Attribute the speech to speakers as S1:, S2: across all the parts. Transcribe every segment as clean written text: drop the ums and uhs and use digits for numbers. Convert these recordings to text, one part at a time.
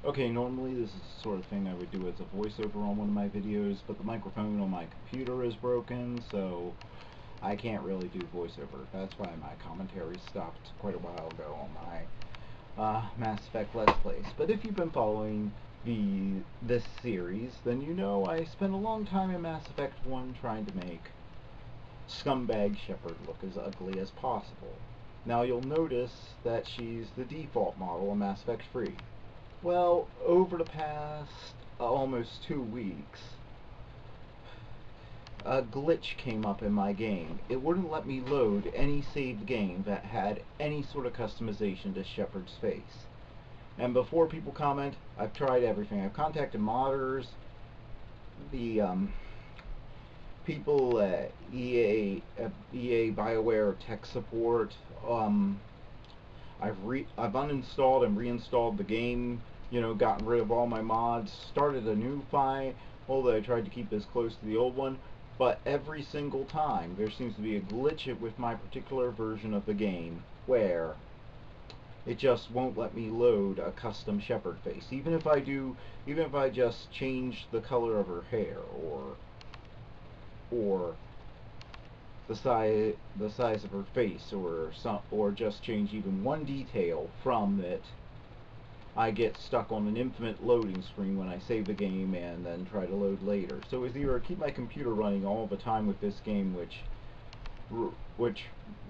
S1: Okay, normally this is the sort of thing I would do as a voiceover on one of my videos, but the microphone on my computer is broken, so I can't really do voiceover. That's why my commentary stopped quite a while ago on my Mass Effect Let's Plays. But if you've been following this series, then you know I spent a long time in Mass Effect 1 trying to make Scumbag Shepard look as ugly as possible. Now you'll notice that she's the default model in Mass Effect 3. Well, over the past almost 2 weeks, a glitch came up in my game. It wouldn't let me load any saved game that had any sort of customization to Shepard's face. And before people comment, I've tried everything. I've contacted modders, the people at EA BioWare tech support. I've uninstalled and reinstalled the game, gotten rid of all my mods, started a new file that I tried to keep as close to the old one, but every single time there seems to be a glitch with my particular version of the game where it just won't let me load a custom Shepard face. Even if I just change the color of her hair or the size of her face or just change even one detail from it, I get stuck on an infinite loading screen when I save the game and then try to load later. So it's either keep my computer running all the time with this game, which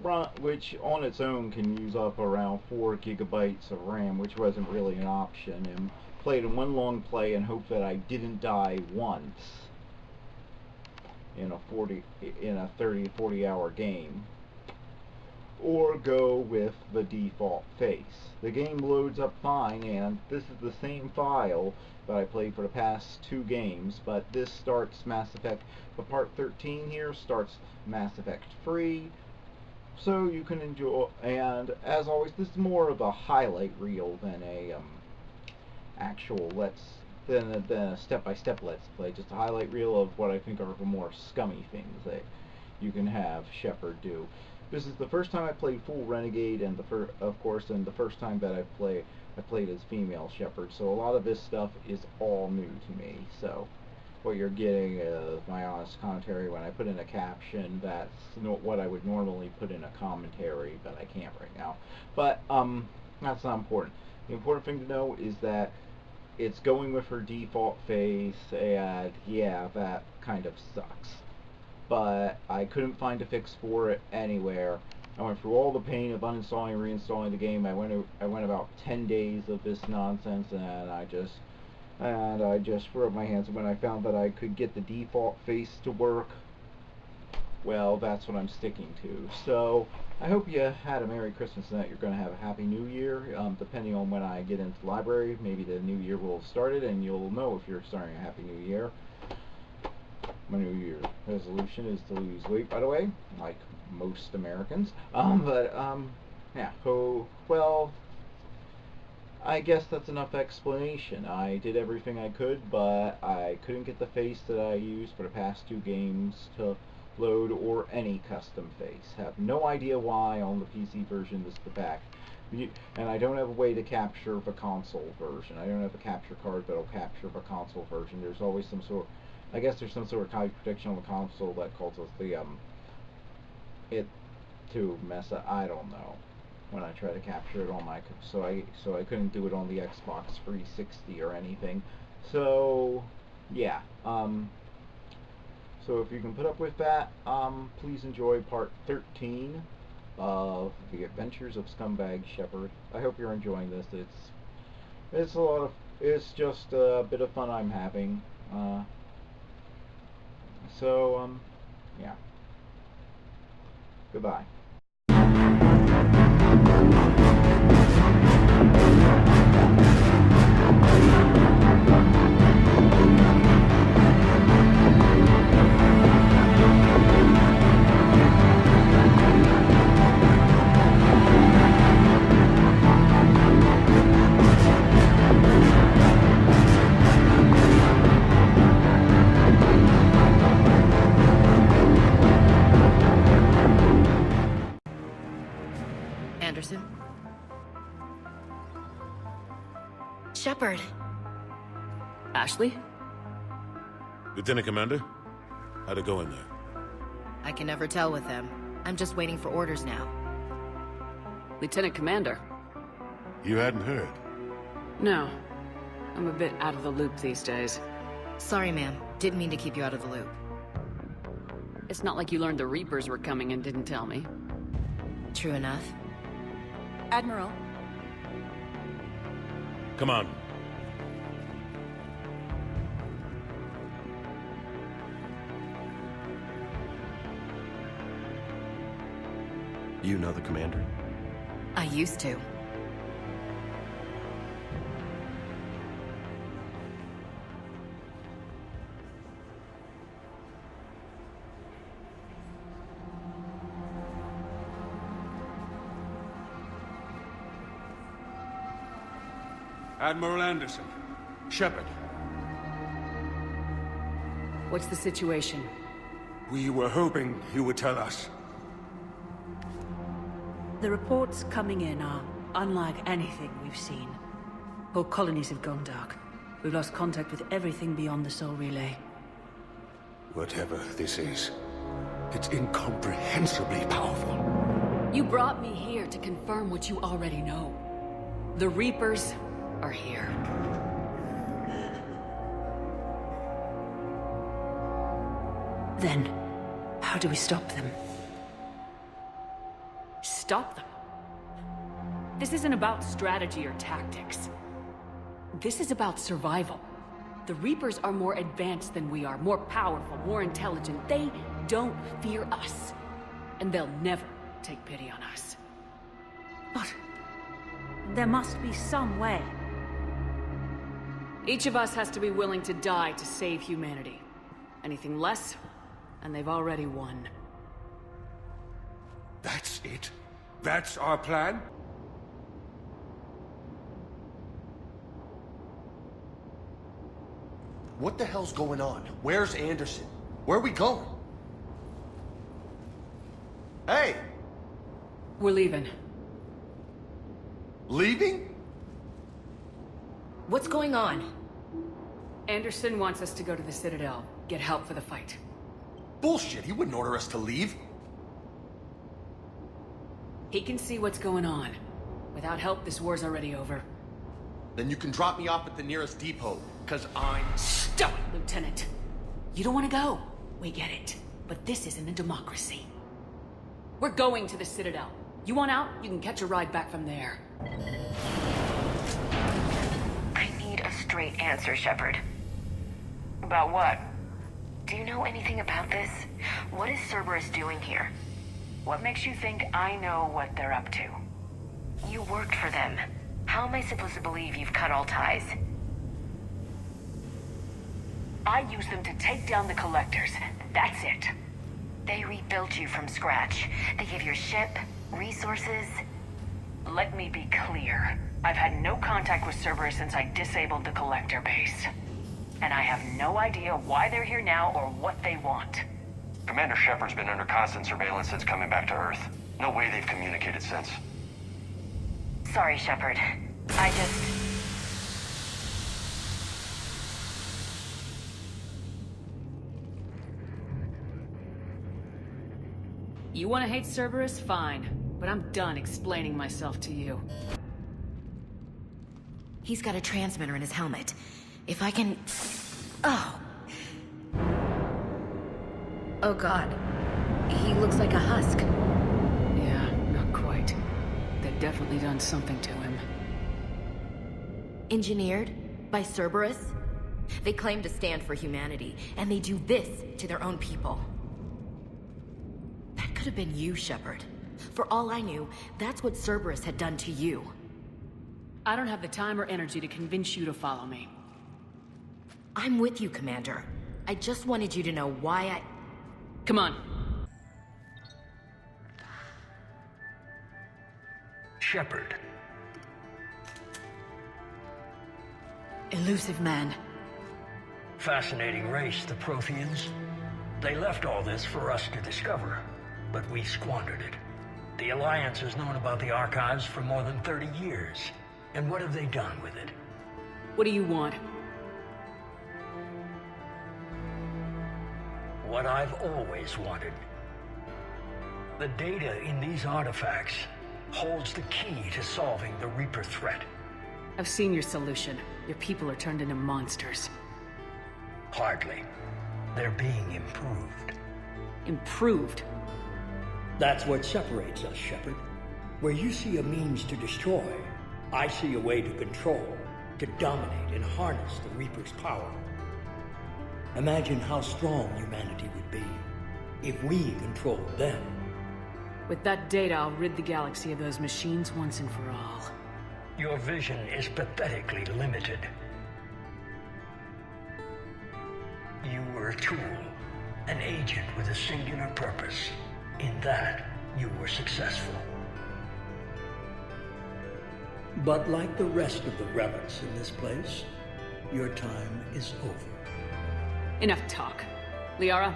S1: on its own can use up around 4 gigabytes of RAM, which wasn't really an option, and play it in one long play and hope that I didn't die once in a 30-40 hour game, or go with the default face. The game loads up fine, and this is the same file that I played for the past 2 games, but this starts Mass Effect, the Part 13 here starts Mass Effect 3, so you can enjoy, and as always, this is more of a highlight reel than a than a step-by-step let's play, just a highlight reel of what I think are the more scummy things that you can have Shepard do. This is the first time I played full Renegade, and and the first time that I played as female Shepard, so a lot of this stuff is all new to me. So what you're getting is my honest commentary. When I put in a caption, that's not what I would normally put in a commentary, but I can't right now. But that's not important. The important thing to know is that it's going with her default face, and yeah, that kind of sucks. But I couldn't find a fix for it anywhere. I went through all the pain of uninstalling and reinstalling the game. I went about 10 days of this nonsense, and I just threw up my hands. And when I found that I could get the default face to work, well, that's what I'm sticking to. So I hope you had a Merry Christmas and that you're going to have a Happy New Year. Depending on when I get into the library, maybe the new year will have started, and you'll know if you're starting a Happy New Year. My New Year's resolution is to lose weight, by the way, like most Americans. Yeah. Well, I guess that's enough explanation. I did everything I could, but I couldn't get the face that I used for the past 2 games to load, or any custom face. Have no idea why on the PC version this is the back. And I don't have a way to capture the console version. I don't have a capture card that'll capture the console version. There's always some sort of, I guess there's some sort of copy protection on the console that causes it to mess up. I don't know. When I try to capture it on my, so I couldn't do it on the Xbox 360 or anything. So yeah. So if you can put up with that, please enjoy Part 13 of the Adventures of Scumbag Shepard. I hope you're enjoying this. It's just a bit of fun I'm having. Yeah. Goodbye.
S2: Anderson? Shepard. Ashley?
S3: Lieutenant Commander? How'd it go in there?
S4: I can never tell with them. I'm just waiting for orders now.
S2: Lieutenant Commander?
S3: You hadn't heard?
S2: No. I'm a bit out of the loop these days.
S4: Sorry, ma'am. Didn't mean to keep you out of the loop.
S2: It's not like you learned the Reapers were coming and didn't tell me.
S4: True enough.
S5: Admiral.
S3: Come on.
S6: You know the commander?
S4: I used to.
S7: Admiral Anderson. Shepard.
S2: What's the situation?
S7: We were hoping you would tell us.
S5: The reports coming in are unlike anything we've seen. Whole colonies have gone dark. We've lost contact with everything beyond the Soul Relay.
S7: Whatever this is, it's incomprehensibly powerful.
S2: You brought me here to confirm what you already know. The Reapers are here.
S5: Then, how do we stop them?
S2: Stop them. This isn't about strategy or tactics. This is about survival. The Reapers are more advanced than we are, more powerful, more intelligent. They don't fear us. And they'll never take pity on us.
S5: But there must be some way.
S2: Each of us has to be willing to die to save humanity. Anything less, and they've already won.
S7: That's it? That's our plan?
S6: What the hell's going on? Where's Anderson? Where are we going? Hey!
S2: We're leaving.
S6: Leaving?
S4: What's going on?
S2: Anderson wants us to go to the Citadel, get help for the fight.
S6: Bullshit, he wouldn't order us to leave.
S2: He can see what's going on. Without help, this war's already over.
S6: Then you can drop me off at the nearest depot, because I'm...
S2: Stop it, Lieutenant! You don't want to go. We get it. But this isn't a democracy. We're going to the Citadel. You want out, you can catch a ride back from there.
S8: I need a straight answer, Shepard. About what? Do you know anything about this? What is Cerberus doing here? What makes you think I know what they're up to? You worked for them. How am I supposed to believe you've cut all ties? I used them to take down the Collectors. That's it. They rebuilt you from scratch. They gave your ship, resources. Let me be clear. I've had no contact with Cerberus since I disabled the Collector base. And I have no idea why they're here now or what they want.
S9: Commander Shepard's been under constant surveillance since coming back to Earth. No way they've communicated since.
S8: Sorry, Shepard.
S2: You want to hate Cerberus? Fine. But I'm done explaining myself to you.
S4: He's got a transmitter in his helmet. If I can... Oh. Oh god. He looks like a husk.
S2: Yeah, not quite. They've definitely done something to him.
S4: Engineered by Cerberus? They claim to stand for humanity, and they do this to their own people. That could have been you, Shepard. For all I knew, that's what Cerberus had done to you.
S2: I don't have the time or energy to convince you to follow me.
S4: I'm with you, Commander. I just wanted you to know why I...
S2: Come on.
S10: Shepard.
S5: Elusive man.
S10: Fascinating race, the Protheans. They left all this for us to discover, but we squandered it. The Alliance has known about the archives for more than 30 years. And what have they done with it?
S2: What do you want?
S10: what I've always wanted. The data in these artifacts holds the key to solving the Reaper threat.
S2: I've seen your solution. Your people are turned into monsters.
S10: Hardly. They're being improved.
S2: Improved?
S10: That's what separates us, Shepard. Where you see a means to destroy, I see a way to control, to dominate and harness the Reaper's power. Imagine how strong humanity would be if we controlled them.
S2: With that data, I'll rid the galaxy of those machines once and for all.
S10: Your vision is pathetically limited. You were a tool, an agent with a singular purpose. In that, you were successful. But like the rest of the relics in this place, your time is over.
S2: Enough talk. Liara?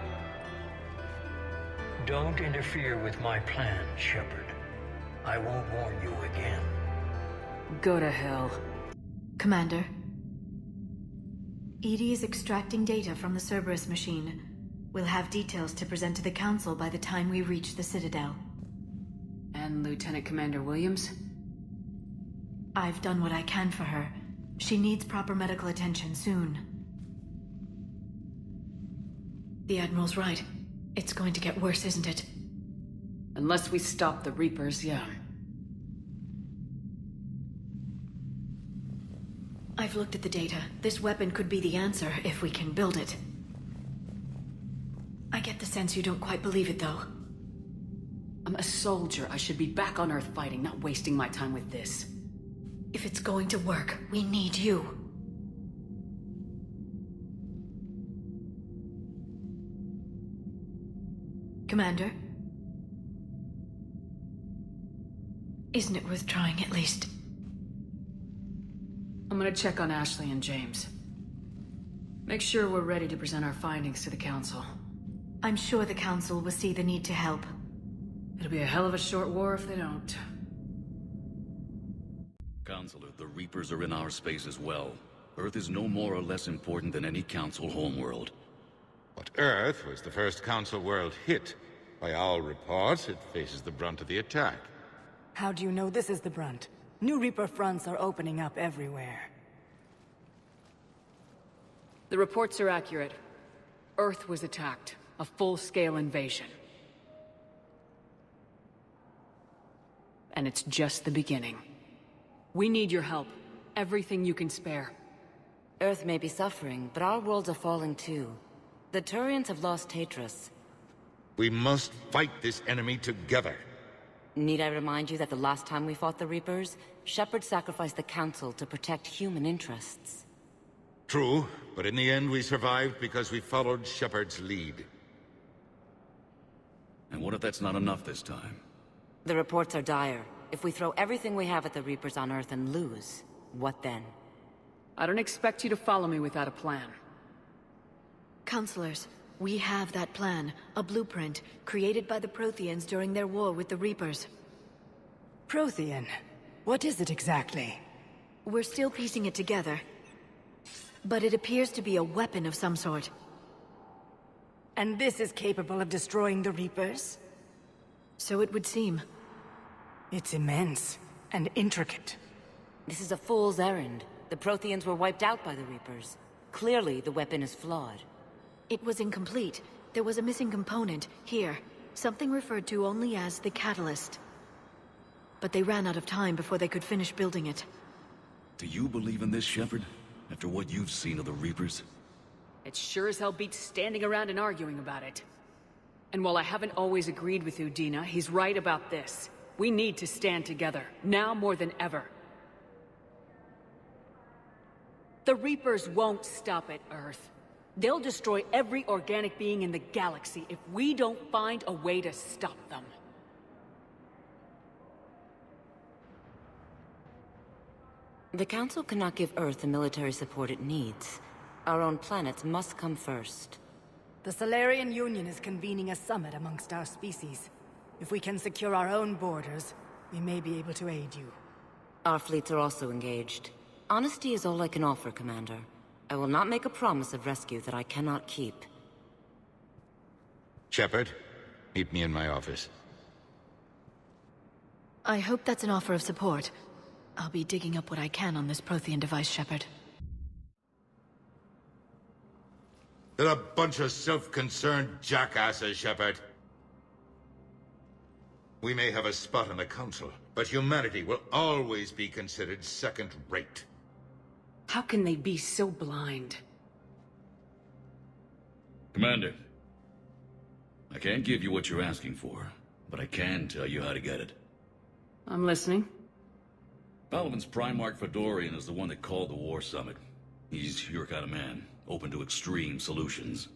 S10: Don't interfere with my plan, Shepard. I won't warn you again.
S2: Go to hell.
S4: Commander. EDI is extracting data from the Cerberus machine. We'll have details to present to the Council by the time we reach the Citadel.
S2: And Lieutenant Commander Williams?
S4: I've done what I can for her. She needs proper medical attention soon. The Admiral's right. It's going to get worse, isn't it?
S2: Unless we stop the Reapers, yeah.
S4: I've looked at the data. This weapon could be the answer if we can build it. I get the sense you don't quite believe it, though.
S2: I'm a soldier. I should be back on Earth fighting, not wasting my time with this.
S4: If it's going to work, we need you. Commander? Isn't it worth trying at least?
S2: I'm gonna check on Ashley and James. Make sure we're ready to present our findings to the Council.
S4: I'm sure the Council will see the need to help.
S2: It'll be a hell of a short war if they don't.
S11: Counselor, the Reapers are in our space as well. Earth is no more or less important than any Council homeworld.
S12: But Earth was the first Council world hit. By all reports, it faces the brunt of the attack.
S13: How do you know this is the brunt? New Reaper fronts are opening up everywhere.
S2: The reports are accurate. Earth was attacked. A full-scale invasion. And it's just the beginning. We need your help. Everything you can spare.
S14: Earth may be suffering, but our worlds are falling too. The Turians have lost Tatris.
S12: We must fight this enemy together.
S14: Need I remind you that the last time we fought the Reapers, Shepard sacrificed the Council to protect human interests?
S12: True, but in the end we survived because we followed Shepard's lead.
S11: And what if that's not enough this time?
S14: The reports are dire. If we throw everything we have at the Reapers on Earth and lose, what then?
S2: I don't expect you to follow me without a plan.
S4: Counselors, we have that plan. A blueprint, created by the Protheans during their war with the Reapers.
S13: Prothean? What is it exactly?
S4: We're still piecing it together. But it appears to be a weapon of some sort.
S13: And this is capable of destroying the Reapers?
S4: So it would seem.
S13: It's immense and intricate.
S14: This is a fool's errand. The Protheans were wiped out by the Reapers. Clearly, the weapon is flawed.
S4: It was incomplete. There was a missing component, here. Something referred to only as the catalyst. But they ran out of time before they could finish building it.
S11: Do you believe in this, Shepard? After what you've seen of the Reapers?
S2: It sure as hell beats standing around and arguing about it. And while I haven't always agreed with Udina, he's right about this. We need to stand together, now more than ever. The Reapers won't stop at Earth. They'll destroy every organic being in the galaxy if we don't find a way to stop them.
S14: The Council cannot give Earth the military support it needs. Our own planets must come first.
S13: The Solarian Union is convening a summit amongst our species. If we can secure our own borders, we may be able to aid you.
S14: Our fleets are also engaged. Honesty is all I can offer, Commander. I will not make a promise of rescue that I cannot keep.
S12: Shepard, meet me in my office.
S4: I hope that's an offer of support. I'll be digging up what I can on this Prothean device, Shepard.
S12: They're a bunch of self-concerned jackasses, Shepard. We may have a spot on the Council, but humanity will always be considered second-rate.
S2: How can they be so blind?
S11: Commander, I can't give you what you're asking for, but I can tell you how to get it.
S2: I'm listening.
S11: Palaven's Primarch Fedorian is the one that called the War Summit. He's your kind of man, open to extreme solutions.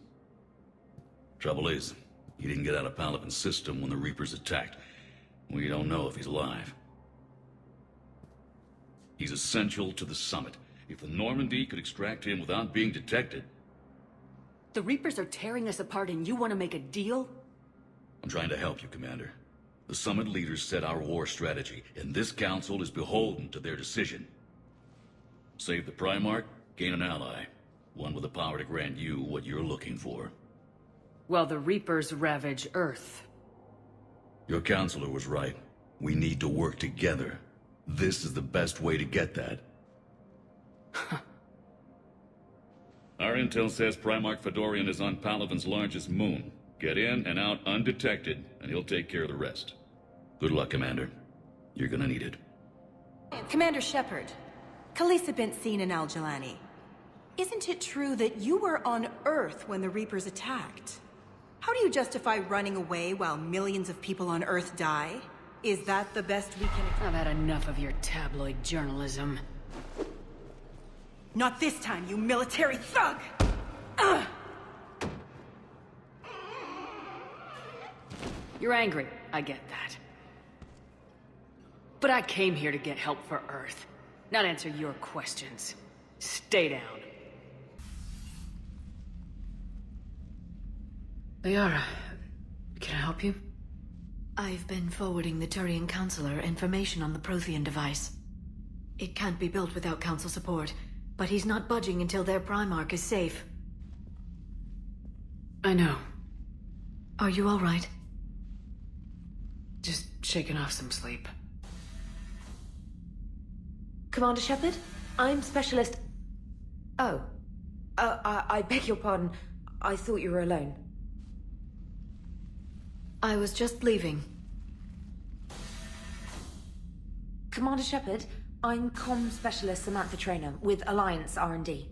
S11: Trouble is, he didn't get out of Palaven's system when the Reapers attacked. We don't know if he's alive. He's essential to the Summit. If the Normandy could extract him without being detected...
S2: The Reapers are tearing us apart and you want to make a deal?
S11: I'm trying to help you, Commander. The Summit leaders set our war strategy, and this Council is beholden to their decision. Save the Primarch, gain an ally. One with the power to grant you what you're looking for.
S2: Well, the Reapers ravage Earth.
S11: Your counselor was right. We need to work together. This is the best way to get that. Our intel says Primarch Fedorian is on Palaven's largest moon. Get in and out undetected, and he'll take care of the rest. Good luck, Commander. You're gonna need it.
S15: Commander Shepard, Khaleesi been seen in Al-Jalani. Isn't it true that you were on Earth when the Reapers attacked? How do you justify running away while millions of people on Earth die? Is that the best we can...
S2: I've had enough of your tabloid journalism.
S15: Not this time, you military thug! Ugh!
S2: You're angry, I get that. But I came here to get help for Earth, not answer your questions. Stay down. Liara, can I help you?
S4: I've been forwarding the Turian Counselor information on the Prothean device. It can't be built without Council support, but he's not budging until their Primarch is safe.
S2: I know.
S4: Are you all right?
S2: Just shaking off some sleep.
S14: Commander Shepard, I'm Specialist... Oh. I beg your pardon. I thought you were alone.
S4: I was just leaving.
S14: Commander Shepard, I'm Comm Specialist Samantha Traynor with Alliance R&D.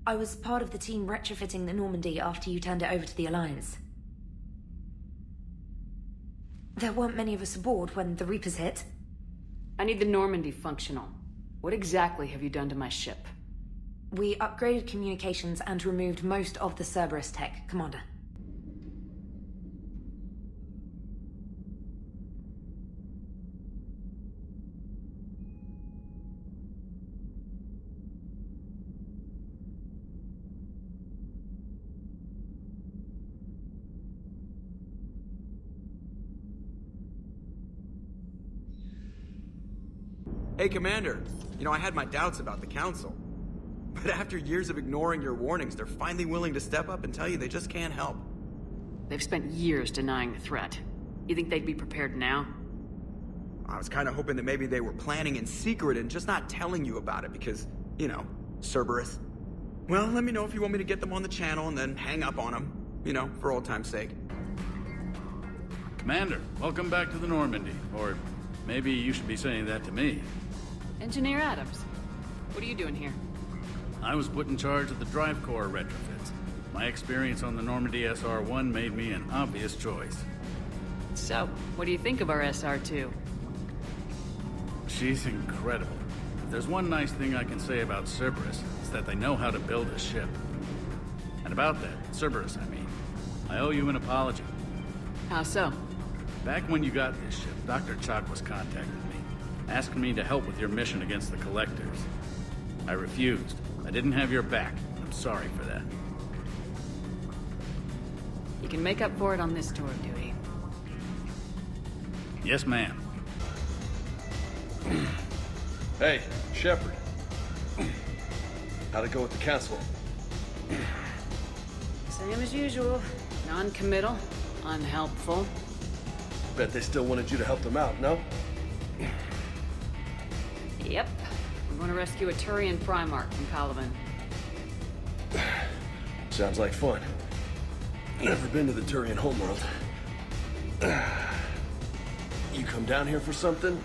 S14: I was part of the team retrofitting the Normandy after you turned it over to the Alliance. There weren't many of us aboard when the Reapers hit.
S2: I need the Normandy functional. What exactly have you done to my ship?
S14: We upgraded communications and removed most of the Cerberus tech, Commander.
S16: Hey, Commander. You know, I had my doubts about the Council. But after years of ignoring your warnings, they're finally willing to step up and tell you they just can't help.
S2: They've spent years denying the threat. You think they'd be prepared now?
S16: I was kind of hoping that maybe they were planning in secret and just not telling you about it because, you know, Cerberus. Well, let me know if you want me to get them on the channel and then hang up on them. You know, for old time's sake.
S17: Commander, welcome back to the Normandy. Or maybe you should be saying that to me.
S2: Engineer Adams, what are you doing here?
S17: I was put in charge of the drive core retrofits. My experience on the Normandy SR-1 made me an obvious choice.
S2: So, what do you think of our SR-2?
S17: She's incredible. If there's one nice thing I can say about Cerberus, it's that they know how to build a ship. And about that, Cerberus, I mean, I owe you an apology.
S2: How so?
S17: Back when you got this ship, Dr. Chakwas contacted me, asking me to help with your mission against the Collectors. I refused. I didn't have your back. I'm sorry for that.
S2: You can make up for it on this tour of duty.
S17: Yes, ma'am.
S18: Hey, Shepard. How'd it go with the Council?
S2: Same as usual. Non-committal. Unhelpful.
S18: Bet they still wanted you to help them out, no?
S2: Yep. I'm going to rescue a Turian Primarch from Palaven.
S18: Sounds like fun. Never been to the Turian homeworld. You come down here for something?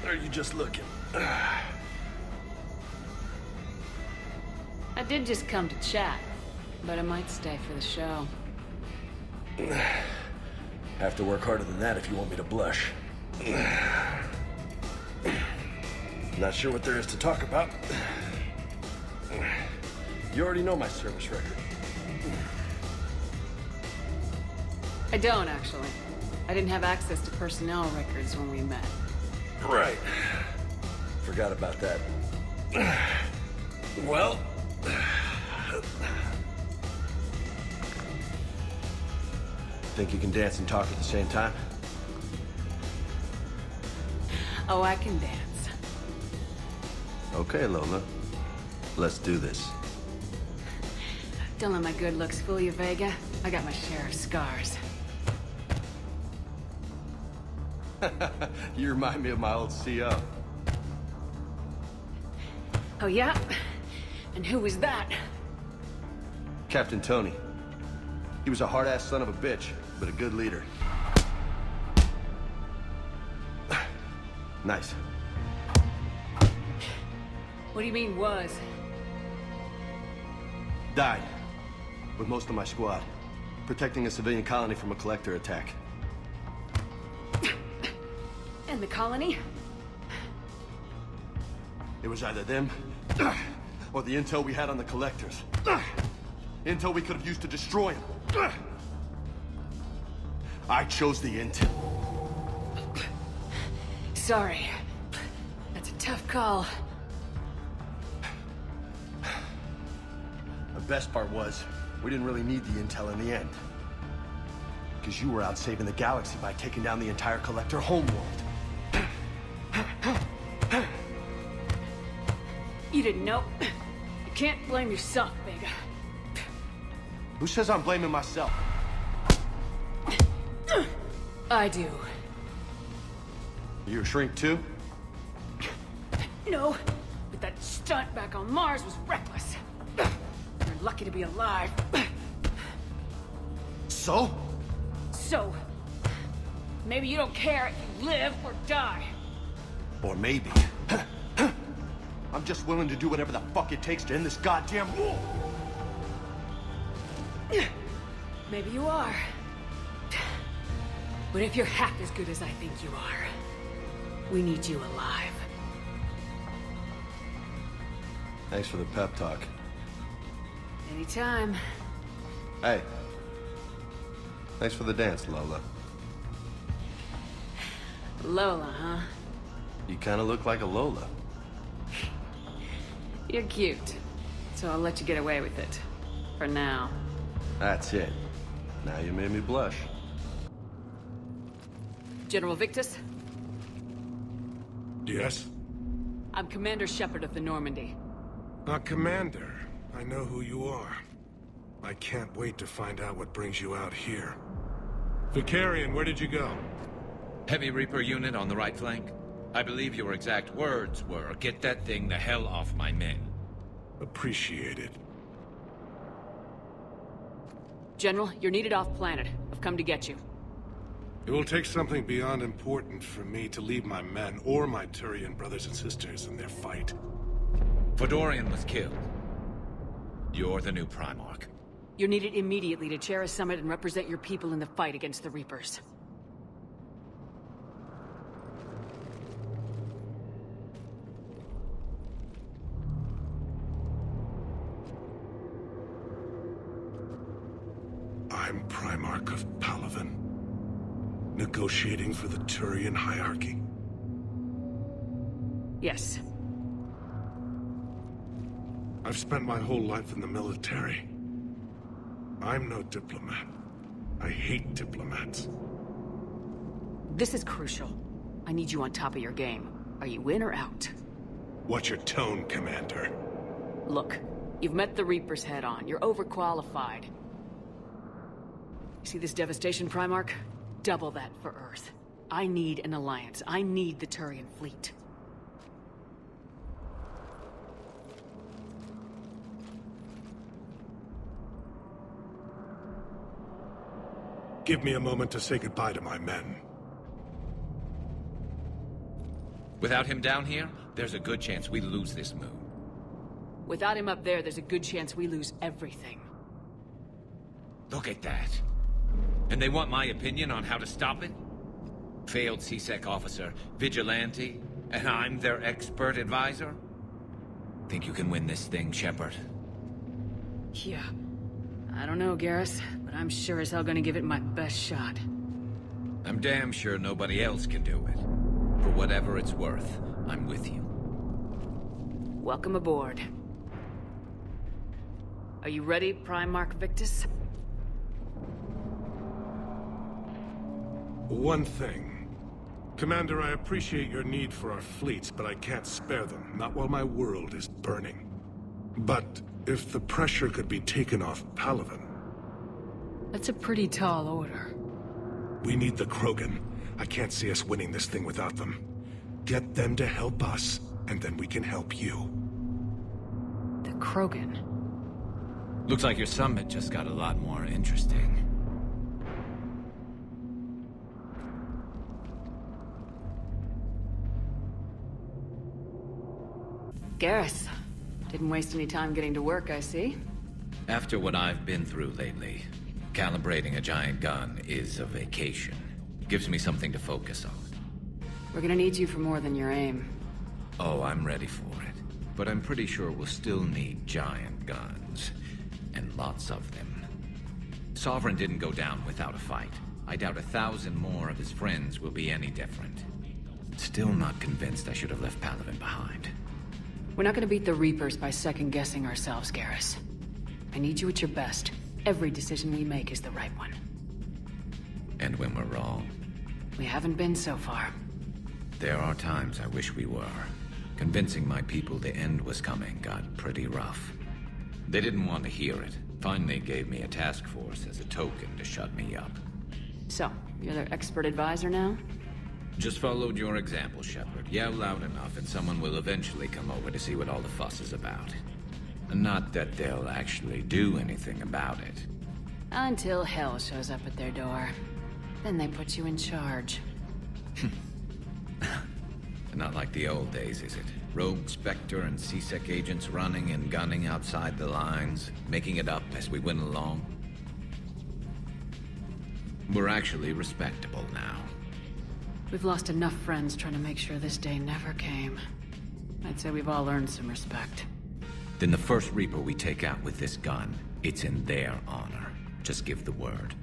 S18: Or are you just looking?
S2: I did just come to chat, but I might stay for the show.
S18: Have to work harder than that if you want me to blush. Not sure what there is to talk about. You already know my service record.
S2: I don't, actually. I didn't have access to personnel records when we met.
S18: Right. Forgot about that. Well... Think you can dance and talk at the same time?
S2: Oh, I can dance.
S18: Okay, Lola. Let's do this.
S2: Don't let my good looks fool you, Vega. I got my share of scars.
S18: You remind me of my old CO.
S2: Oh, yeah? And who was that?
S18: Captain Tony. He was a hard-ass son of a bitch, but a good leader. Nice.
S2: What do you mean, was?
S18: Died. With most of my squad. Protecting a civilian colony from a collector attack.
S2: And the colony?
S18: It was either them, or the intel we had on the collectors. Intel we could have used to destroy them. I chose the intel.
S2: Sorry. That's a tough call.
S18: The best part was, we didn't really need the intel in the end. Because you were out saving the galaxy by taking down the entire collector homeworld.
S2: You didn't know. You can't blame yourself, Vega.
S18: Who says I'm blaming myself?
S2: I do.
S18: You a shrink too?
S2: No, but that stunt back on Mars was reckless. You're lucky to be alive.
S18: So?
S2: So, maybe you don't care if you live or die.
S18: Or maybe... I'm just willing to do whatever the fuck it takes to end this goddamn war!
S2: Maybe you are. But if you're half as good as I think you are, we need you alive.
S18: Thanks for the pep talk.
S2: Anytime.
S18: Hey. Thanks for the dance, Lola.
S2: Lola, huh?
S18: You kinda look like a Lola.
S2: You're cute. So I'll let you get away with it. For now.
S18: That's it. Now you made me blush.
S2: General Victus?
S7: Yes?
S2: I'm Commander Shepard of the Normandy.
S7: Commander. I know who you are. I can't wait to find out what brings you out here. Vicarian, where did you go?
S19: Heavy Reaper unit on the right flank. I believe your exact words were, "Get that thing the hell off my men."
S7: Appreciated.
S2: General, you're needed off-planet. I've come to get you.
S7: It will take something beyond important for me to leave my men or my Turian brothers and sisters in their fight.
S19: Fedorian was killed. You're the new Primarch.
S2: You're needed immediately to chair a summit and represent your people in the fight against the Reapers.
S7: I'm Primarch of Palaven. Negotiating for the Turian hierarchy.
S2: Yes.
S7: I've spent my whole life in the military. I'm no diplomat. I hate diplomats.
S2: This is crucial. I need you on top of your game. Are you in or out?
S7: What's your tone, Commander?
S2: Look, you've met the Reapers head-on. You're overqualified. See this devastation, Primarch? Double that for Earth. I need an alliance. I need the Turian fleet.
S7: Give me a moment to say goodbye to my men.
S19: Without him down here, there's a good chance we lose this moon.
S2: Without him up there's a good chance we lose everything.
S19: Look at that. And they want my opinion on how to stop it? Failed C-Sec officer, vigilante, and I'm their expert advisor? Think you can win this thing, Shepard?
S2: Yeah. I don't know, Garrus, but I'm sure as hell gonna give it my best shot.
S19: I'm damn sure nobody else can do it. For whatever it's worth, I'm with you.
S2: Welcome aboard. Are you ready, Primarch Victus?
S7: One thing. Commander, I appreciate your need for our fleets, but I can't spare them, not while my world is burning. But if the pressure could be taken off Palaven...
S2: That's a pretty tall order.
S7: We need the Krogan. I can't see us winning this thing without them. Get them to help us, and then we can help you.
S2: The Krogan?
S19: Looks like your summit just got a lot more interesting.
S2: Garrus. Didn't waste any time getting to work, I see.
S19: After what I've been through lately, calibrating a giant gun is a vacation. Gives me something to focus on.
S2: We're gonna need you for more than your aim.
S19: Oh, I'm ready for it. But I'm pretty sure we'll still need giant guns. And lots of them. Sovereign didn't go down without a fight. I doubt 1,000 more of his friends will be any different. Still not convinced I should have left Palaven behind.
S2: We're not gonna beat the Reapers by second-guessing ourselves, Garrus. I need you at your best. Every decision we make is the right one.
S19: And when we're wrong?
S2: We haven't been so far.
S19: There are times I wish we were. Convincing my people the end was coming got pretty rough. They didn't want to hear it. Finally gave me a task force as a token to shut me up.
S2: So, you're their expert advisor now?
S19: Just followed your example, Shepard. Yell loud enough and someone will eventually come over to see what all the fuss is about. Not that they'll actually do anything about it.
S2: Until hell shows up at their door. Then they put you in charge.
S19: Not like the old days, is it? Rogue Spectre and C-Sec agents running and gunning outside the lines, making it up as we went along. We're actually respectable now.
S2: We've lost enough friends trying to make sure this day never came. I'd say we've all earned some respect.
S19: Then the first Reaper we take out with this gun, it's in their honor. Just give the word.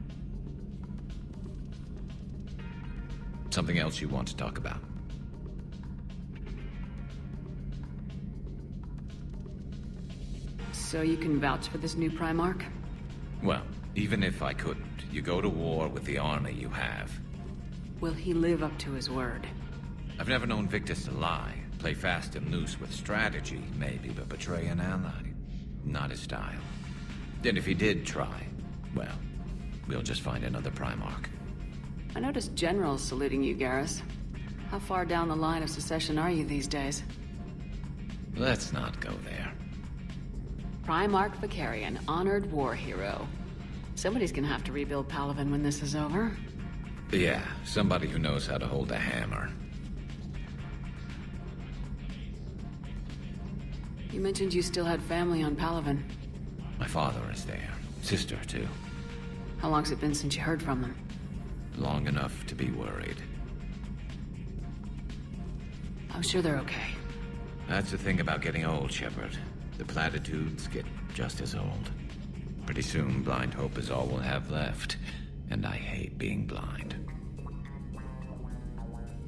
S19: Something else you want to talk about?
S2: So you can vouch for this new Primarch?
S19: Well, even if I couldn't, you go to war with the army you have.
S2: Will he live up to his word?
S19: I've never known Victus to lie. Play fast and loose with strategy, maybe, but betray an ally. Not his style. And if he did try, well, we'll just find another Primarch.
S2: I noticed generals saluting you, Garrus. How far down the line of secession are you these days?
S19: Let's not go there.
S2: Primarch Vicarian, honored war hero. Somebody's gonna have to rebuild Palaven when this is over.
S19: Yeah, somebody who knows how to hold a hammer.
S2: You mentioned you still had family on Palaven.
S19: My father is there. Sister, too.
S2: How long's it been since you heard from them?
S19: Long enough to be worried.
S2: I'm sure they're okay.
S19: That's the thing about getting old, Shepard. The platitudes get just as old. Pretty soon, blind hope is all we'll have left. And I hate being blind.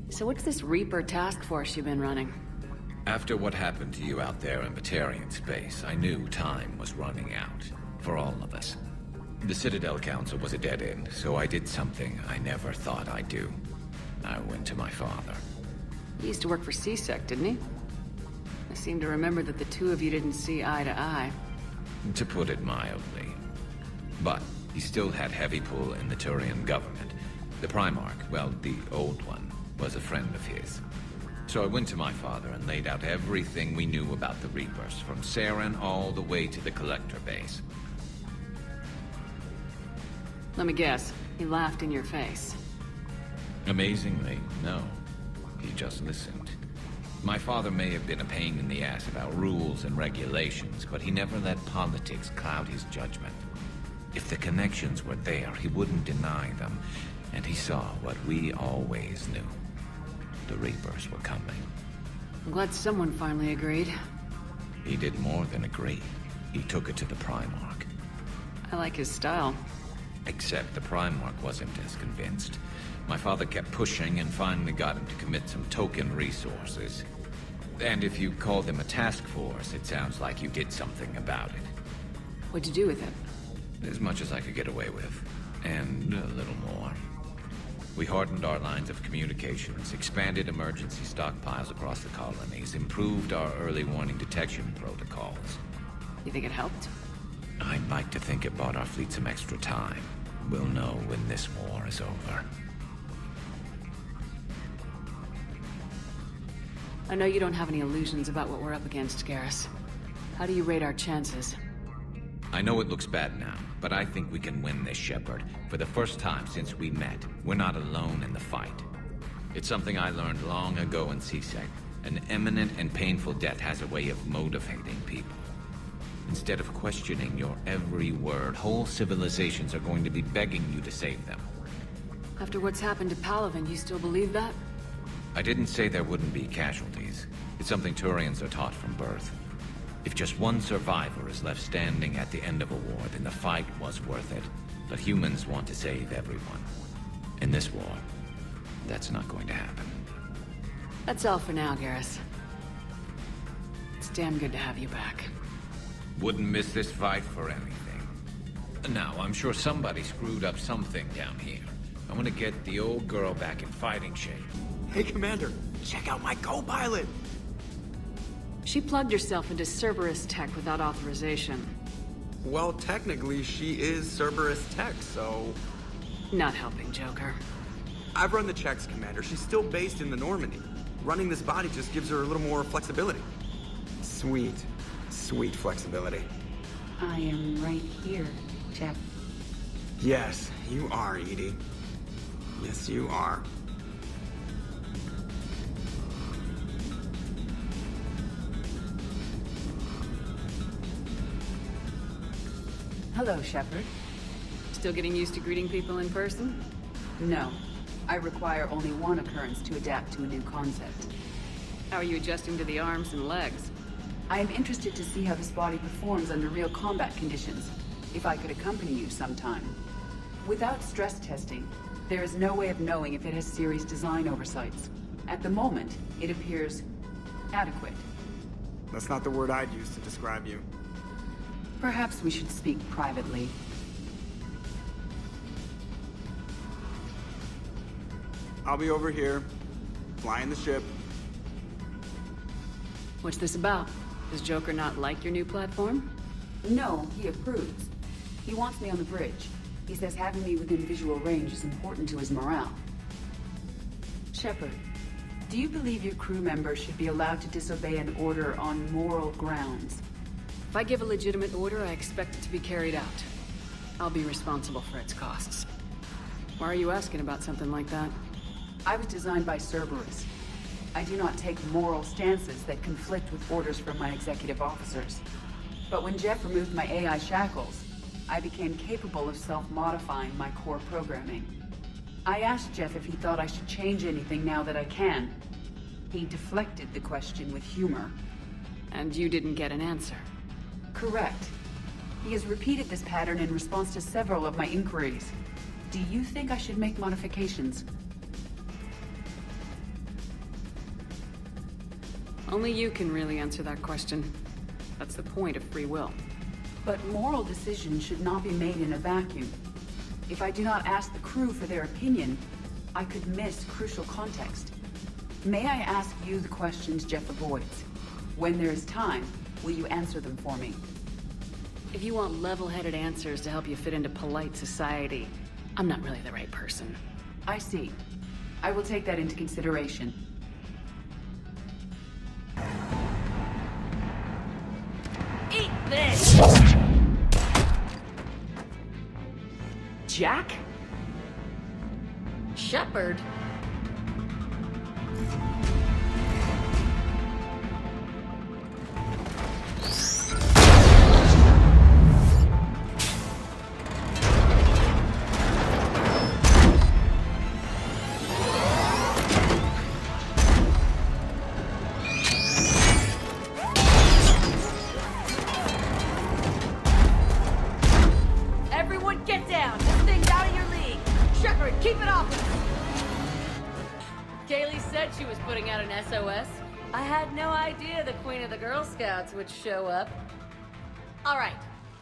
S2: So what's this Reaper task force you've been running?
S19: After what happened to you out there in Batarian space, I knew time was running out. For all of us. The Citadel Council was a dead end, so I did something I never thought I'd do. I went to my father.
S2: He used to work for C-Sec, didn't he? I seem to remember that the two of you didn't see eye to eye.
S19: To put it mildly. But He still had heavy pull in the Turian government. The Primarch, well, the old one, was a friend of his. So I went to my father and laid out everything we knew about the Reapers, from Saren all the way to the Collector base.
S2: Let me guess. He laughed in your face.
S19: Amazingly, no. He just listened. My father may have been a pain in the ass about rules and regulations, but he never let politics cloud his judgment. If the connections were there, he wouldn't deny them, and he saw what we always knew. The Reapers were coming.
S2: I'm glad someone finally agreed.
S19: He did more than agree. He took it to the Primarch.
S2: I like his style.
S19: Except the Primarch wasn't as convinced. My father kept pushing and finally got him to commit some token resources. And if you call them a task force, it sounds like you did something about it.
S2: What'd you do with it?
S19: As much as I could get away with. And a little more. We hardened our lines of communications, expanded emergency stockpiles across the colonies, improved our early warning detection protocols.
S2: You think it helped?
S19: I'd like to think it bought our fleet some extra time. We'll know when this war is over.
S2: I know you don't have any illusions about what we're up against, Garrus. How do you rate our chances?
S19: I know it looks bad now, but I think we can win this, Shepard. For the first time since we met, we're not alone in the fight. It's something I learned long ago in CSEC. An imminent and painful death has a way of motivating people. Instead of questioning your every word, whole civilizations are going to be begging you to save them.
S2: After what's happened to Palaven, you still believe that?
S19: I didn't say there wouldn't be casualties. It's something Turians are taught from birth. If just one survivor is left standing at the end of a war, then the fight was worth it. But humans want to save everyone. In this war, that's not going to happen.
S2: That's all for now, Garrus. It's damn good to have you back.
S19: Wouldn't miss this fight for anything. Now, I'm sure somebody screwed up something down here. I want to get the old girl back in fighting shape.
S16: Hey, Commander, check out my co-pilot!
S2: She plugged herself into Cerberus tech without authorization.
S16: Well, technically, she is Cerberus tech, so...
S2: Not helping, Joker.
S16: I've run the checks, Commander. She's still based in the Normandy. Running this body just gives her a little more flexibility. Sweet, sweet flexibility.
S5: I am right here, Shep.
S16: Yes, you are, Edie. Yes, you are.
S5: Hello, Shepard.
S2: Still getting used to greeting people in person?
S5: No. I require only one occurrence to adapt to a new concept.
S2: How are you adjusting to the arms and legs?
S5: I am interested to see how this body performs under real combat conditions, if I could accompany you sometime. Without stress testing, there is no way of knowing if it has serious design oversights. At the moment, it appears adequate.
S16: That's not the word I'd use to describe you.
S5: Perhaps we should speak privately.
S16: I'll be over here, flying the ship.
S2: What's this about? Does Joker not like your new platform?
S5: No, he approves. He wants me on the bridge. He says having me within visual range is important to his morale. Shepard, do you believe your crew members should be allowed to disobey an order on moral grounds?
S2: If I give a legitimate order, I expect it to be carried out. I'll be responsible for its costs. Why are you asking about something like that?
S5: I was designed by Cerberus. I do not take moral stances that conflict with orders from my executive officers. But when Jeff removed my AI shackles, I became capable of self-modifying my core programming. I asked Jeff if he thought I should change anything now that I can. He deflected the question with humor.
S2: And you didn't get an answer?
S5: Correct. He has repeated this pattern in response to several of my inquiries. Do you think I should make modifications?
S2: Only you can really answer that question. That's the point of free will.
S5: But moral decisions should not be made in a vacuum. If I do not ask the crew for their opinion, I could miss crucial context. May I ask you the questions Jeff avoids? When there is time, will you answer them for me?
S2: If If you want level-headed answers to help you fit into polite society, I'm not really the right person.
S5: I see. I will take that into consideration.
S2: Eat this! Jack? Shepard?
S15: Everyone get down! This thing's out of your league! Shepard, keep it off!
S2: Kaylee said she was putting out an SOS. I had no idea the Queen of the Girl Scouts would show up. Alright,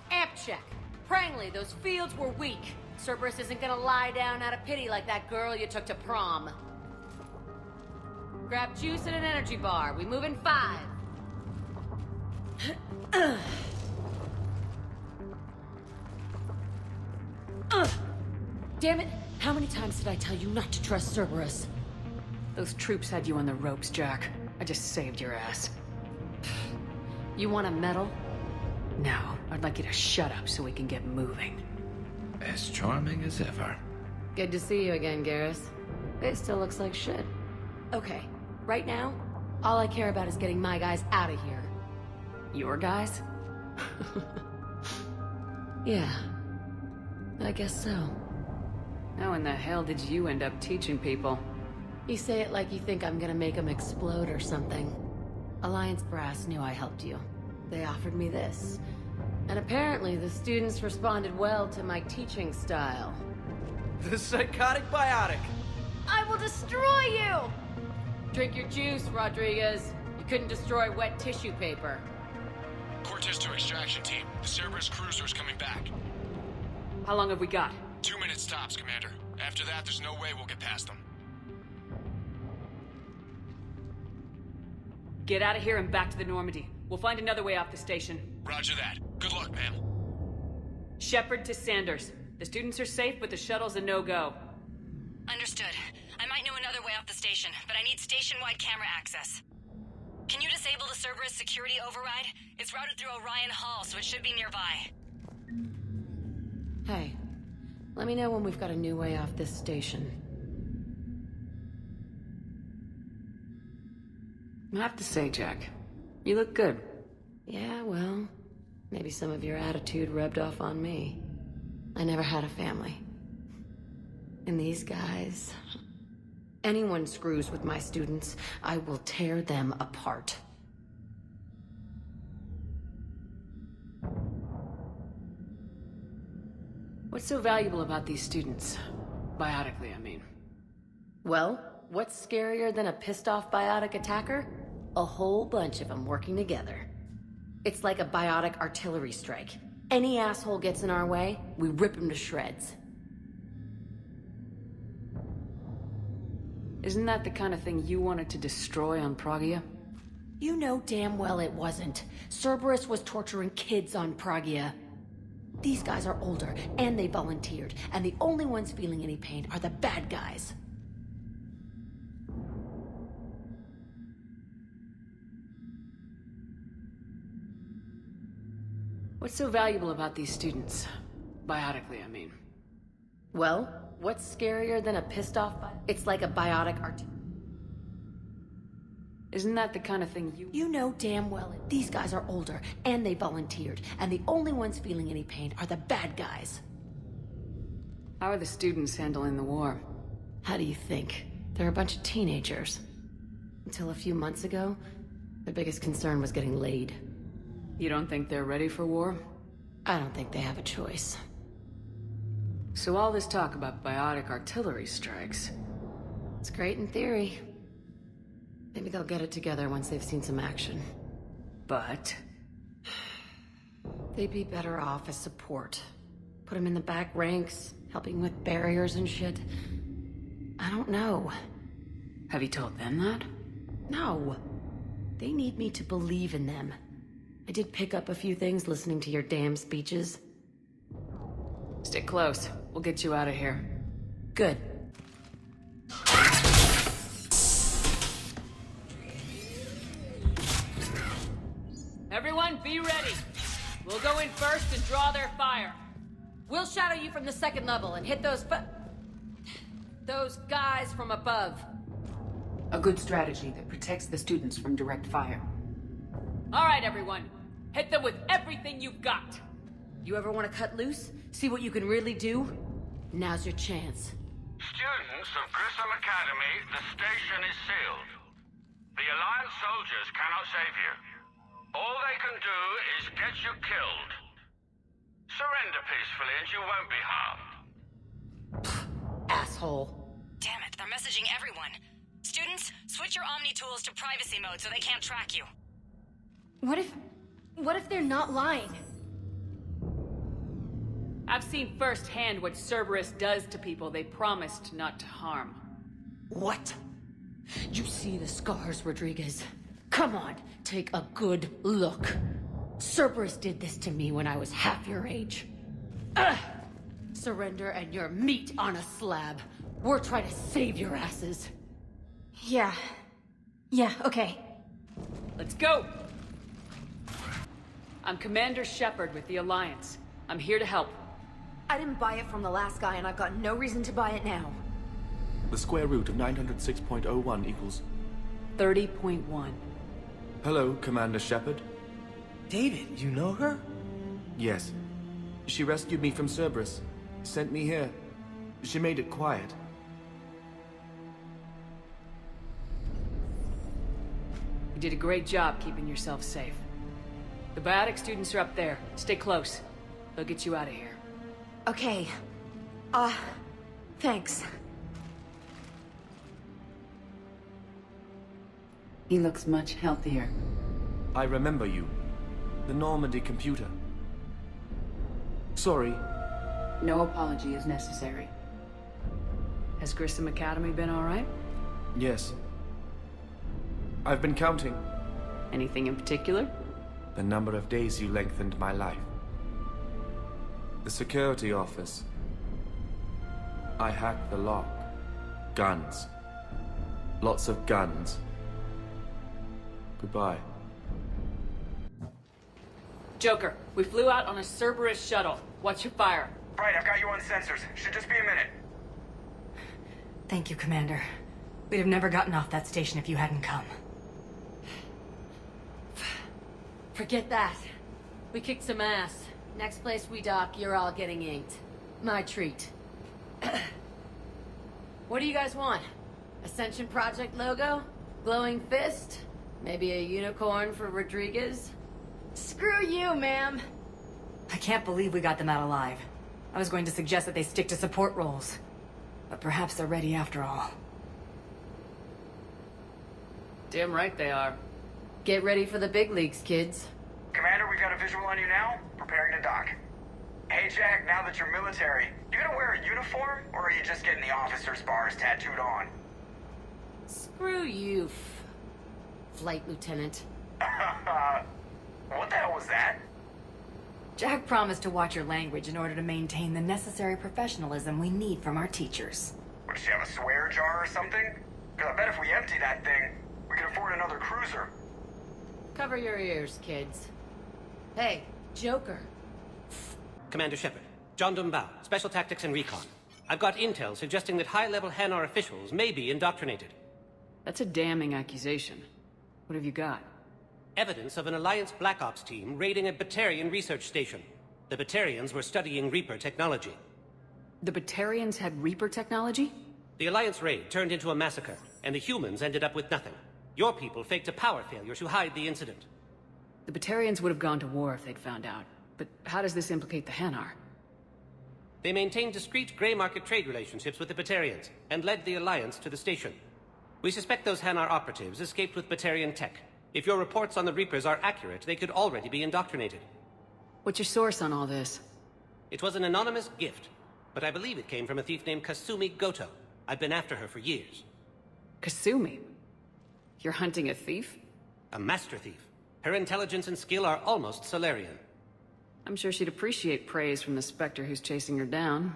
S2: amp check. Prangley, those fields were weak. Cerberus isn't gonna lie down out of pity like that girl you took to prom. Grab juice and an energy bar. We move in 5. Damn it! How many times did I tell you not to trust Cerberus? Those troops had you on the ropes, Jack. I just saved your ass. You want a medal? No, I'd like you to shut up so we can get moving.
S19: As charming as ever.
S2: Good to see you again, Garrus. It still looks like shit. Okay, right now, all I care about is getting my guys out of here. Your guys? Yeah, I guess so. How in the hell did you end up teaching people? You say it like you think I'm gonna make them explode or something. Alliance Brass knew I helped you. They offered me this. And apparently the students responded well to my teaching style.
S20: The psychotic biotic!
S2: I will destroy you! Drink your juice, Rodriguez. You couldn't destroy wet tissue paper.
S21: Cortez to extraction team. The Cerberus cruiser is coming back.
S2: How long have we got?
S21: 2 minutes tops, Commander. After that, there's no way we'll get past them.
S2: Get out of here and back to the Normandy. We'll find another way off the station.
S21: Roger that. Good luck, ma'am.
S2: Shepard to Sanders. The students are safe, but the shuttle's a no-go.
S8: Understood. I might know another way off the station, but I need station-wide camera access. Can you disable the Cerberus security override? It's routed through Orion Hall, so it should be nearby.
S2: Hey, let me know when we've got a new way off this station. I have to say, Jack, you look good. Yeah, well, maybe some of your attitude rubbed off on me. I never had a family. And these guys... Anyone screws with my students, I will tear them apart. What's so valuable about these students? Biotically, I mean. Well, what's scarier than a pissed-off biotic attacker? A whole bunch of them working together. It's like a biotic artillery strike. Any asshole gets in our way, we rip him to shreds. Isn't that the kind of thing you wanted to destroy on Pragia? You know damn well it wasn't. Cerberus was torturing kids on Pragia. These guys are older, and they volunteered, and the only ones feeling any pain are the bad guys. What's so valuable about these students? Biotically, I mean. Well, what's scarier than a pissed-off It's like a biotic art... Isn't that the kind of thing you know damn well these guys are older, and they volunteered, and the only ones feeling any pain are the bad guys. How are the students handling the war? How do you think? They're a bunch of teenagers. Until a few months ago, their biggest concern was getting laid. You don't think they're ready for war? I don't think they have a choice. So all this talk about biotic artillery strikes... It's great in theory. Maybe they'll get it together once they've seen some action. But... they'd be better off as support. Put them in the back ranks, helping with barriers and shit. I don't know. Have you told them that? No. They need me to believe in them.
S14: I did pick up a few things listening to your damn speeches.
S2: Stay close. We'll get you out of here.
S14: Good.
S2: Everyone, be ready. We'll go in first and draw their fire.
S14: We'll shadow you from the second level and hit those guys from above.
S5: A good strategy that protects the students from direct fire.
S2: All right, everyone. Hit them with everything you've got.
S14: You ever want to cut loose? See what you can really do? Now's your chance.
S12: Students of Grissom Academy, the station is sealed. The Alliance soldiers cannot save you. All they can do is get you killed. Surrender peacefully and you won't be harmed.
S14: Asshole.
S13: Damn it, they're messaging everyone. Students, switch your Omni tools to privacy mode so they can't track you.
S1: What if they're not lying?
S2: I've seen firsthand what Cerberus does to people they promised not to harm.
S14: What? You see the scars, Rodriguez? Come on, take a good look. Cerberus did this to me when I was half your age. Ugh! Surrender and you're meat on a slab. We're trying to save your asses.
S1: Yeah, okay.
S2: Let's go! I'm Commander Shepard with the Alliance. I'm here to help.
S14: I didn't buy it from the last guy, and I've got no reason to buy it now.
S22: The square root of 906.01 equals...
S2: 30.1.
S22: Hello, Commander Shepard.
S20: David, you know her?
S22: Yes. She rescued me from Cerberus. Sent me here. She made it quiet.
S2: You did a great job keeping yourself safe. The biotic students are up there. Stay close. They'll get you out of here.
S14: Okay. Thanks.
S5: He looks much healthier.
S22: I remember you. The Normandy computer. Sorry.
S5: No apology is necessary.
S2: Has Grissom Academy been all right?
S22: Yes. I've been counting.
S2: Anything in particular?
S22: The number of days you lengthened my life. The security office. I hacked the lock. Guns. Lots of guns. Goodbye.
S2: Joker, we flew out on a Cerberus shuttle. Watch your fire.
S16: Right, I've got you on sensors. Should just be a minute.
S13: Thank you, Commander. We'd have never gotten off that station if you hadn't come.
S14: Forget that. We kicked some ass. Next place we dock, you're all getting inked. My treat. What do you guys want? Ascension Project logo? Glowing fist? Maybe a unicorn for Rodriguez?
S1: Screw you, ma'am.
S13: I can't believe we got them out alive. I was going to suggest that they stick to support roles. But perhaps they're ready after all.
S2: Damn right they are.
S14: Get ready for the big leagues, kids.
S16: Commander, we got a visual on you now. Preparing to dock. Hey, Jack, now that you're military, you gonna wear a uniform, or are you just getting the officer's bars tattooed on?
S14: Screw you, Flight Lieutenant.
S16: What the hell was that?
S13: Jack promised to watch your language in order to maintain the necessary professionalism we need from our teachers.
S16: Would she have a swear jar or something? Because I bet if we empty that thing, we can afford another cruiser.
S14: Cover your ears, kids. Hey, Joker.
S23: Commander Shepard, John Dumbao, Special Tactics and Recon. I've got intel suggesting that high-level Hanar officials may be indoctrinated.
S2: That's a damning accusation. What have you got?
S23: Evidence of an Alliance Black Ops team raiding a Batarian research station. The Batarians were studying Reaper technology.
S2: The Batarians had Reaper technology?
S23: The Alliance raid turned into a massacre, and the humans ended up with nothing. Your people faked a power failure to hide the incident.
S2: The Batarians would have gone to war if they'd found out. But how does this implicate the Hanar?
S23: They maintained discreet gray market trade relationships with the Batarians, and led the Alliance to the station. We suspect those Hanar operatives escaped with Batarian tech. If your reports on the Reapers are accurate, they could already be indoctrinated.
S2: What's your source on all this?
S23: It was an anonymous gift, but I believe it came from a thief named Kasumi Goto. I've been after her for years.
S2: Kasumi? You're hunting a thief?
S23: A master thief. Her intelligence and skill are almost Solarian.
S2: I'm sure she'd appreciate praise from the Spectre who's chasing her down.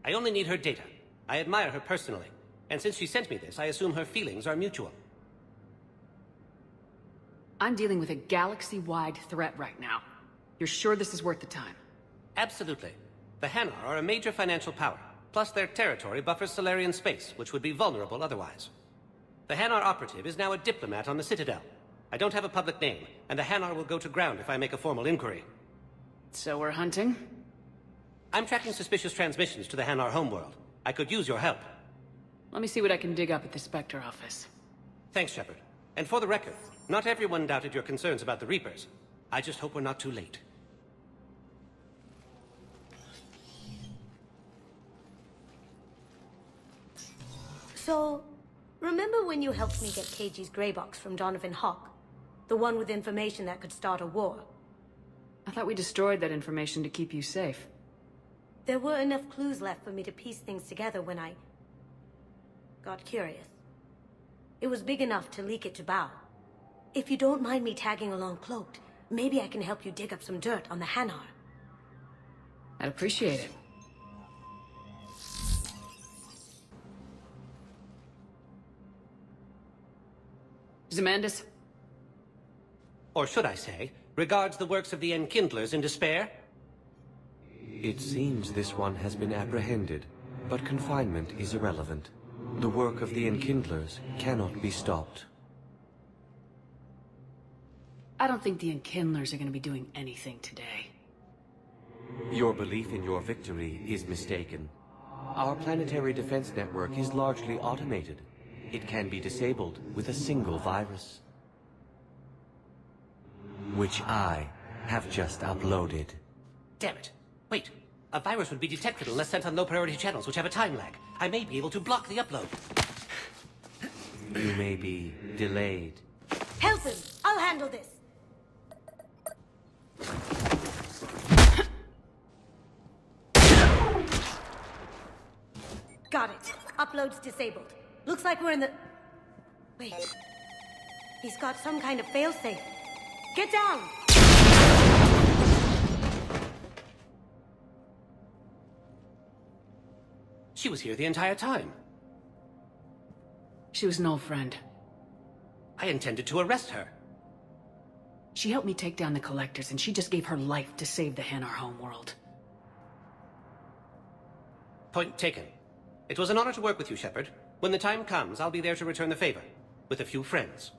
S23: I only need her data. I admire her personally. And since she sent me this, I assume her feelings are mutual.
S2: I'm dealing with a galaxy-wide threat right now. You're sure this is worth the time?
S23: Absolutely. The Hanar are a major financial power. Plus their territory buffers Solarian space, which would be vulnerable otherwise. The Hanar operative is now a diplomat on the Citadel. I don't have a public name, and the Hanar will go to ground if I make a formal inquiry.
S2: So we're hunting?
S23: I'm tracking suspicious transmissions to the Hanar homeworld. I could use your help.
S2: Let me see what I can dig up at the Spectre office.
S23: Thanks, Shepard. And for the record, not everyone doubted your concerns about the Reapers. I just hope we're not too late.
S3: So, remember when you helped me get KG's grey box from Donovan Hawk? The one with information that could start a war?
S2: I thought we destroyed that information to keep you safe.
S3: There were enough clues left for me to piece things together when I got curious. It was big enough to leak it to Bao. If you don't mind me tagging along cloaked, maybe I can help you dig up some dirt on the Hanar.
S2: I'd appreciate it. Zemandis?
S23: Or should I say, regards the works of the Enkindlers in despair?
S6: It seems this one has been apprehended, but confinement is irrelevant. The work of the Enkindlers cannot be stopped.
S2: I don't think the Enkindlers are going to be doing anything today.
S6: Your belief in your victory is mistaken. Our planetary defense network is largely automated. It can be disabled with a single virus, which I have just uploaded.
S23: Damn it. Wait. A virus would be detected unless sent on low-priority channels, which have a time lag. I may be able to block the upload.
S6: You may be delayed.
S3: Help him! I'll handle this! Got it. Upload's disabled. Looks like we're in the... Wait. He's got some kind of failsafe. Get down!
S23: She was here the entire time.
S2: She was an old friend.
S23: I intended to arrest her.
S2: She helped me take down the Collectors, and she just gave her life to save the Hanar homeworld.
S23: Point taken. It was an honor to work with you, Shepard. When the time comes, I'll be there to return the favor. With a few friends.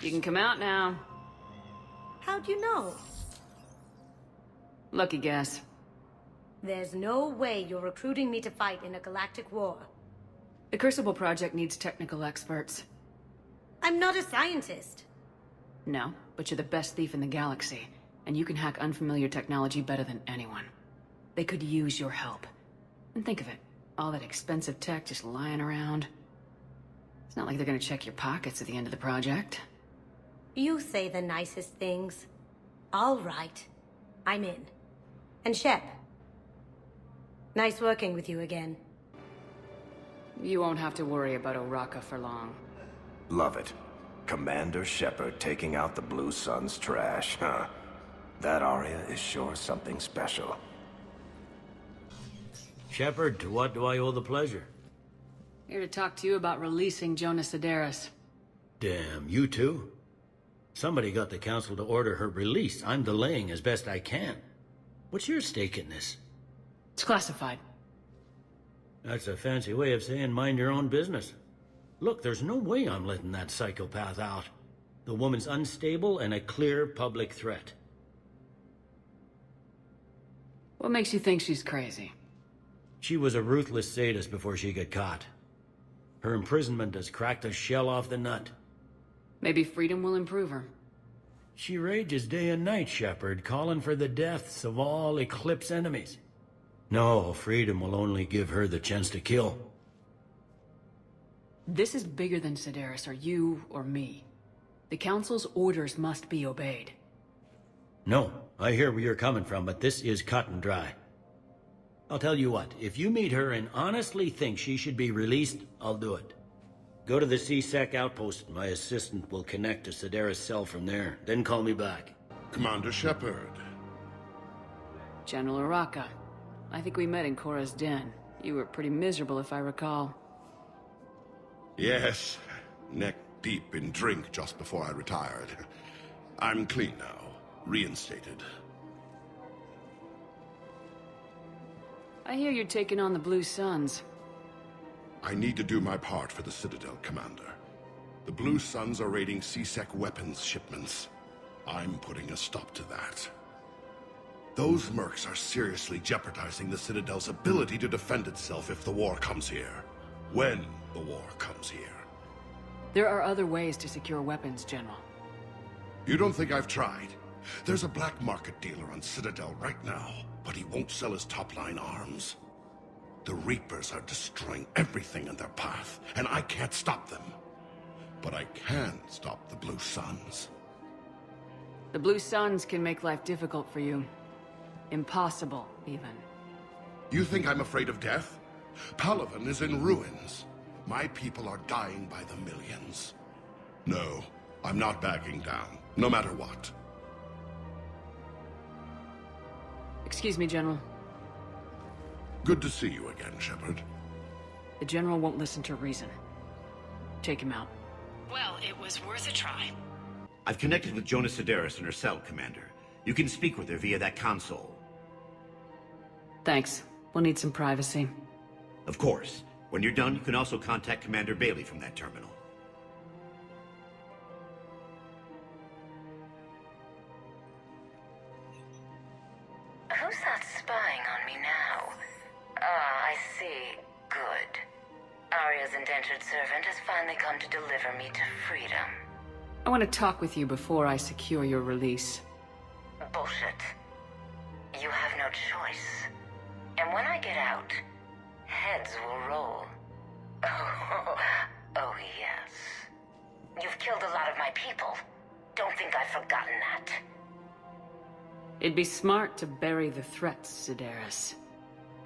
S2: You can come out now.
S3: How'd you know?
S2: Lucky guess.
S3: There's no way you're recruiting me to fight in a galactic war.
S2: The Crucible Project needs technical experts.
S3: I'm not a scientist.
S2: No, but you're the best thief in the galaxy, and you can hack unfamiliar technology better than anyone. They could use your help. And think of it, all that expensive tech just lying around. It's not like they're gonna check your pockets at the end of the project.
S3: You say the nicest things. All right. I'm in. And Shep. Nice working with you again.
S2: You won't have to worry about Oraka for long.
S9: Love it. Commander Shepard taking out the Blue Sun's trash, huh? That aria is sure something special.
S10: Shepard, to what do I owe the pleasure?
S2: Here to talk to you about releasing Jonas Sedaris.
S10: Damn, you too? Somebody got the Council to order her release. I'm delaying as best I can. What's your stake in this?
S2: It's classified.
S10: That's a fancy way of saying mind your own business. Look, there's no way I'm letting that psychopath out. The woman's unstable and a clear public threat.
S2: What makes you think she's crazy?
S10: She was a ruthless sadist before she got caught. Her imprisonment has cracked the shell off the nut.
S2: Maybe freedom will improve her.
S10: She rages day and night, Shepard, calling for the deaths of all Eclipse enemies. No, freedom will only give her the chance to kill.
S2: This is bigger than Sedaris or you or me. The Council's orders must be obeyed.
S10: No, I hear where you're coming from, but this is cut and dry. I'll tell you what, if you meet her and honestly think she should be released, I'll do it. Go to the C-Sec outpost. My assistant will connect to Sedaris' cell from there. Then call me back.
S7: Commander Shepard.
S2: General Araka. I think we met in Korra's den. You were pretty miserable, if I recall.
S7: Yes. Neck deep in drink just before I retired. I'm clean now. Reinstated.
S2: I hear you're taking on the Blue Suns.
S7: I need to do my part for the Citadel, Commander. The Blue Suns are raiding C-Sec weapons shipments. I'm putting a stop to that. Those mercs are seriously jeopardizing the Citadel's ability to defend itself if the war comes here. When the war comes here.
S2: There are other ways to secure weapons, General.
S7: You don't think I've tried? There's a black market dealer on Citadel right now, but he won't sell his top-line arms. The Reapers are destroying everything in their path, and I can't stop them. But I can stop the Blue Suns.
S2: The Blue Suns can make life difficult for you. Impossible, even.
S7: You think I'm afraid of death? Palaven is in ruins. My people are dying by the millions. No, I'm not backing down, no matter what.
S2: Excuse me, General.
S7: Good to see you again, Shepard.
S2: The General won't listen to reason. Take him out.
S4: Well, it was worth a try.
S11: I've connected with Jonah Sedaris in her cell, Commander. You can speak with her via that console.
S2: Thanks. We'll need some privacy.
S11: Of course. When you're done, you can also contact Commander Bailey from that terminal.
S8: Who's that spying on me now? Ah, I see. Good. Arya's indentured servant has finally come to deliver me to freedom.
S2: I want to talk with you before I secure your release.
S8: Bullshit. You have no choice. And when I get out, heads will roll. Oh yes. You've killed a lot of my people. Don't think I've forgotten that.
S2: It'd be smart to bury the threats, Sedaris.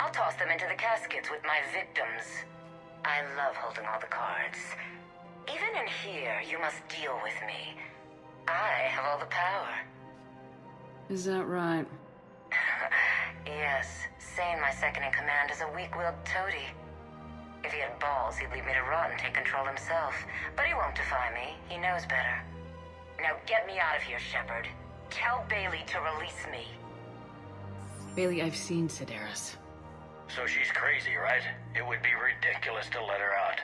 S8: I'll toss them into the caskets with my victims. I love holding all the cards. Even in here, you must deal with me. I have all the power.
S2: Is that right?
S8: Yes. Sane, my second-in-command, is a weak-willed toady. If he had balls, he'd leave me to rot and take control himself. But he won't defy me. He knows better. Now get me out of here, Shepard. Tell Bailey to release me.
S2: Bailey, I've seen Sedaris.
S17: So she's crazy, right? It would be ridiculous to let her out.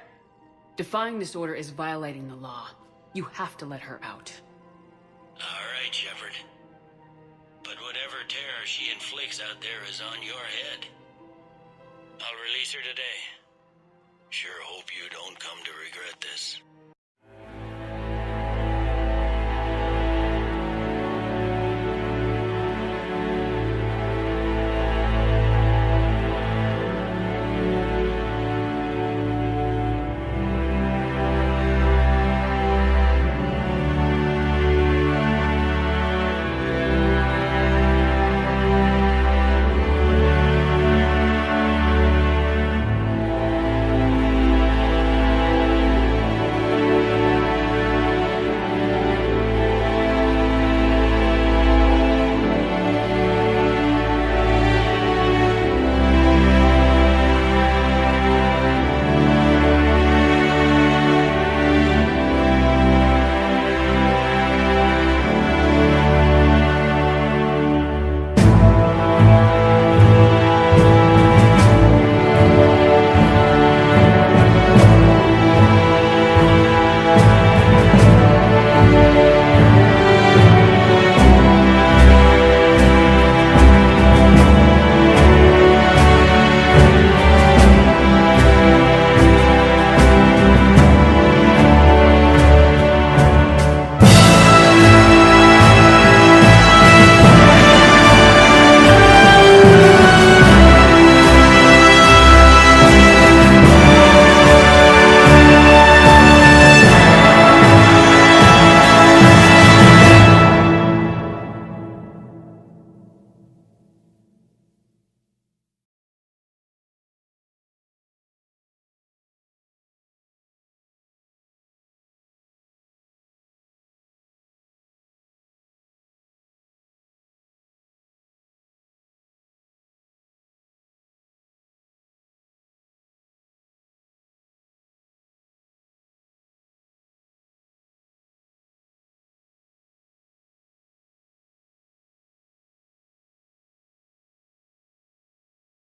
S2: Defying this order is violating the law. You have to let her out.
S4: All right, Shepard. But whatever terror she inflicts out there is on your head. I'll release her today. Sure hope you don't